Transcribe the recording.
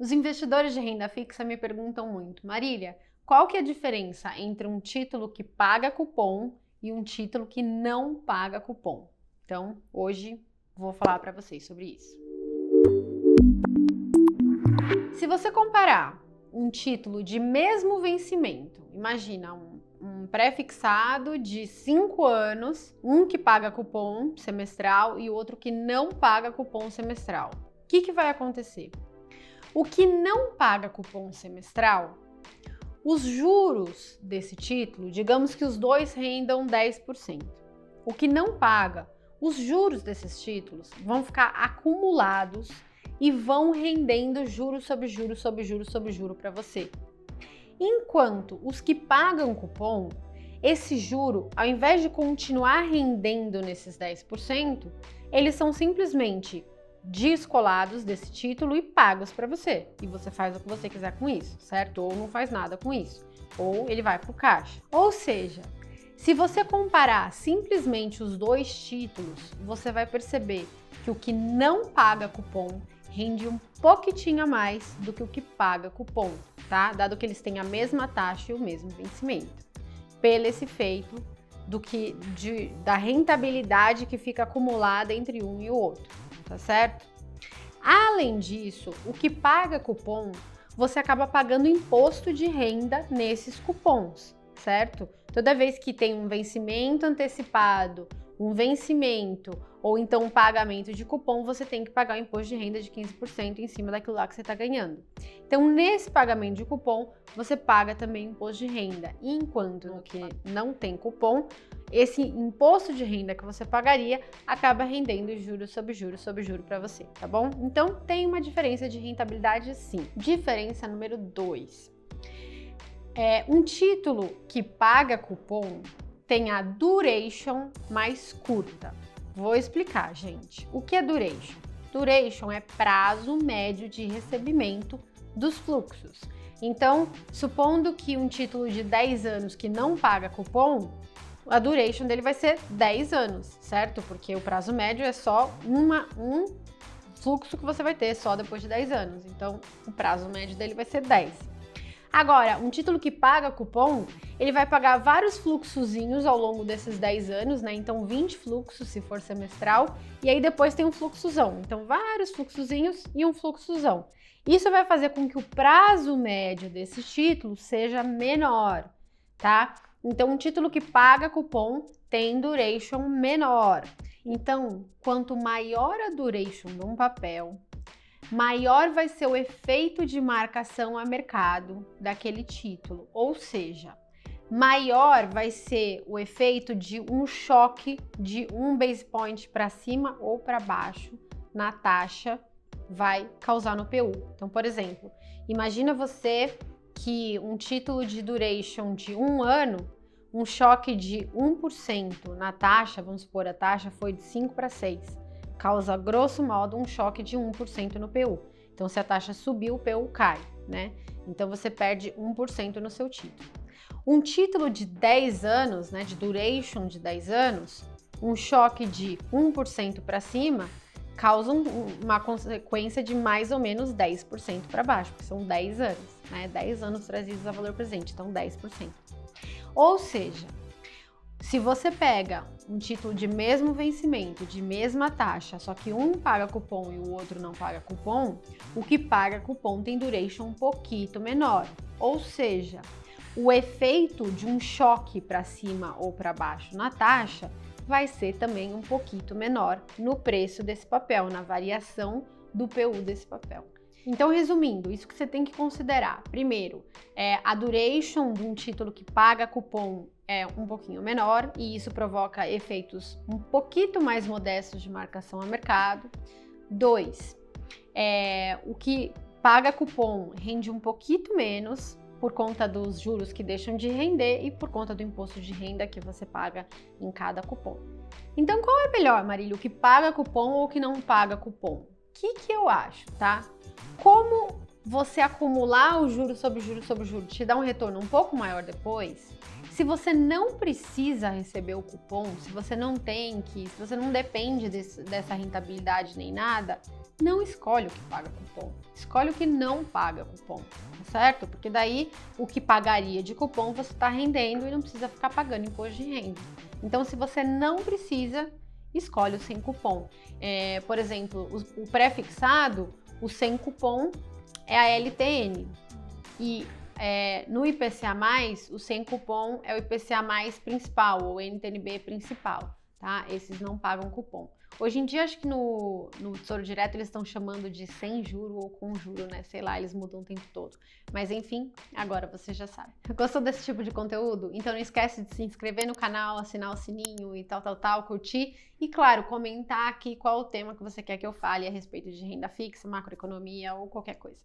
Os investidores de renda fixa me perguntam muito, Marília, qual que é a diferença entre um título que paga cupom e um título que não paga cupom? Então, hoje vou falar para vocês sobre isso. Se você comparar um título de mesmo vencimento, imagina um pré-fixado de 5 anos, um que paga cupom semestral e outro que não paga cupom semestral. O que vai acontecer? O que não paga cupom semestral, os juros desse título, digamos que os dois rendam 10%. O que não paga, os juros desses títulos vão ficar acumulados e vão rendendo juros sobre juros sobre juros sobre juros para você. Enquanto os que pagam cupom, esse juro, ao invés de continuar rendendo nesses 10%, eles são simplesmente descolados desse título e pagos para você. E você faz o que você quiser com isso, certo? Ou não faz nada com isso. Ou ele vai para o caixa. Ou seja, se você comparar simplesmente os dois títulos, você vai perceber que o que não paga cupom rende um pouquinho a mais do que o que paga cupom, tá? Dado que eles têm a mesma taxa e o mesmo vencimento. Pelo esse efeito da rentabilidade que fica acumulada entre um e o outro, tá certo? Além disso, o que paga cupom, você acaba pagando imposto de renda nesses cupons, certo? Toda vez que tem um vencimento antecipado, um vencimento ou então um pagamento de cupom, você tem que pagar o imposto de renda de 15% em cima daquilo lá que você está ganhando. Então, nesse pagamento de cupom, você paga também imposto de renda. Enquanto no que não tem cupom, esse imposto de renda que você pagaria acaba rendendo juros sobre juros sobre juros para você, tá bom? Então, tem uma diferença de rentabilidade sim. Diferença número 2. Um título que paga cupom tem a duration mais curta. Vou explicar, gente. O que é duration? Duration é prazo médio de recebimento dos fluxos. Então, supondo que um título de 10 anos que não paga cupom, a duration dele vai ser 10 anos, certo? Porque o prazo médio é só um fluxo que você vai ter só depois de 10 anos. Então, o prazo médio dele vai ser 10. Agora, um título que paga cupom, ele vai pagar vários fluxozinhos ao longo desses 10 anos, né? Então, 20 fluxos se for semestral, e aí depois tem um fluxozão. Então, vários fluxozinhos e um fluxozão. Isso vai fazer com que o prazo médio desse título seja menor, tá? Então, um título que paga cupom tem duration menor. Então, quanto maior a duration de um papel, maior vai ser o efeito de marcação a mercado daquele título, ou seja, maior vai ser o efeito de um choque de um base point para cima ou para baixo na taxa vai causar no PU. Então, por exemplo, imagina você que um título de duration de 1 ano, um choque de 1% na taxa, vamos supor, a taxa foi de 5 para 6. Causa, grosso modo, um choque de 1% no PU. Então, se a taxa subir, o PU cai, né? Então, você perde 1% no seu título. Um título de 10 anos, né, de duration de 10 anos, um choque de 1% para cima, causa uma consequência de mais ou menos 10% para baixo, porque são 10 anos, né? 10 anos trazidos a valor presente, então 10%. Ou seja, se você pega um título de mesmo vencimento, de mesma taxa, só que um paga cupom e o outro não paga cupom, o que paga cupom tem duration um pouquinho menor. Ou seja, o efeito de um choque para cima ou para baixo na taxa vai ser também um pouquinho menor no preço desse papel, na variação do PU desse papel. Então, resumindo, isso que você tem que considerar. Primeiro, a duration de um título que paga cupom é um pouquinho menor e isso provoca efeitos um pouquinho mais modestos de marcação a mercado. 2, o que paga cupom rende um pouquinho menos por conta dos juros que deixam de render e por conta do imposto de renda que você paga em cada cupom. Então, qual é melhor, Marília, o que paga cupom ou o que não paga cupom? O que eu acho, tá? Como você acumular o juro sobre juro sobre juro te dá um retorno um pouco maior depois, se você não precisa receber o cupom, se você não tem se você não depende dessa rentabilidade nem nada, não escolhe o que paga cupom, escolhe o que não paga cupom, tá certo? Porque daí o que pagaria de cupom você está rendendo e não precisa ficar pagando imposto de renda. Então, se você não precisa, escolhe o sem cupom. Por exemplo, o pré-fixado, o sem cupom é a LTN. E no IPCA+, o sem cupom é o IPCA+ principal, ou NTNB principal, tá? Esses não pagam cupom. Hoje em dia, acho que no Tesouro Direto eles estão chamando de sem juro ou com juro, né? Sei lá, eles mudam o tempo todo. Mas enfim, agora você já sabe. Gostou desse tipo de conteúdo? Então não esquece de se inscrever no canal, assinar o sininho e tal, curtir. E claro, comentar aqui qual o tema que você quer que eu fale a respeito de renda fixa, macroeconomia ou qualquer coisa.